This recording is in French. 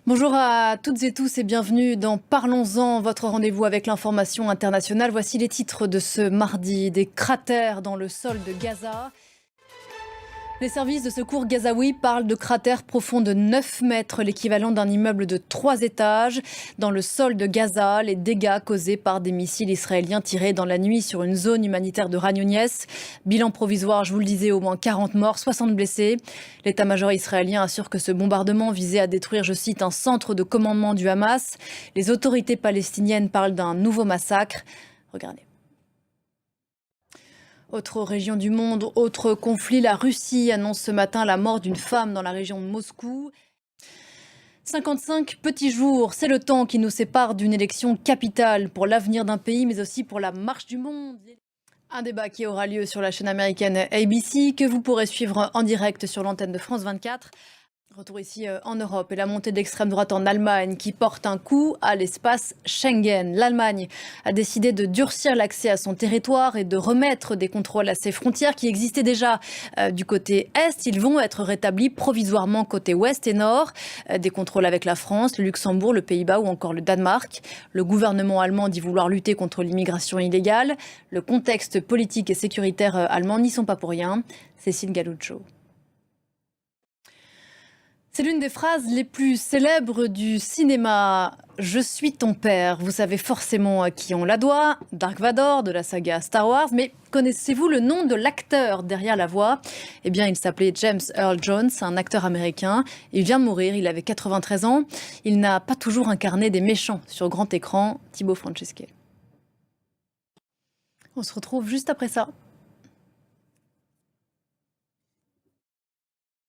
Bonjour à toutes et tous et bienvenue dans Parlons-en, votre rendez-vous avec l'information internationale. Voici les titres de ce mardi. Des cratères dans le sol de Gaza. Les services de secours gazaouis parlent de cratères profonds de 9 mètres, l'équivalent d'un immeuble de 3 étages. Dans le sol de Gaza, les dégâts causés par des missiles israéliens tirés dans la nuit sur une zone humanitaire de Khan Younes. Bilan provisoire, je vous le disais, au moins 40 morts, 60 blessés. L'état-major israélien assure que ce bombardement visait à détruire, je cite, un centre de commandement du Hamas. Les autorités palestiniennes parlent d'un nouveau massacre. Regardez. Autre région du monde, autre conflit, la Russie annonce ce matin la mort d'une femme dans la région de Moscou. 55 petits jours, c'est le temps qui nous sépare d'une élection capitale pour l'avenir d'un pays, mais aussi pour la marche du monde. Un débat qui aura lieu sur la chaîne américaine ABC, que vous pourrez suivre en direct sur l'antenne de France 24. Retour ici en Europe et la montée d'extrême droite en Allemagne qui porte un coup à l'espace Schengen. L'Allemagne a décidé de durcir l'accès à son territoire et de remettre des contrôles à ses frontières qui existaient déjà du côté Est. Ils vont être rétablis provisoirement côté Ouest et Nord. Des contrôles avec la France, le Luxembourg, le Pays-Bas ou encore le Danemark. Le gouvernement allemand dit vouloir lutter contre l'immigration illégale. Le contexte politique et sécuritaire allemand n'y sont pas pour rien. Cécile Galluccio. C'est l'une des phrases les plus célèbres du cinéma. Je suis ton père. Vous savez forcément à qui on la doit. Dark Vador de la saga Star Wars. Mais connaissez-vous le nom de l'acteur derrière la voix? Eh bien, il s'appelait James Earl Jones, un acteur américain. Il vient de mourir, il avait 93 ans. Il n'a pas toujours incarné des méchants sur grand écran. Thibaut Francesquet. On se retrouve juste après ça.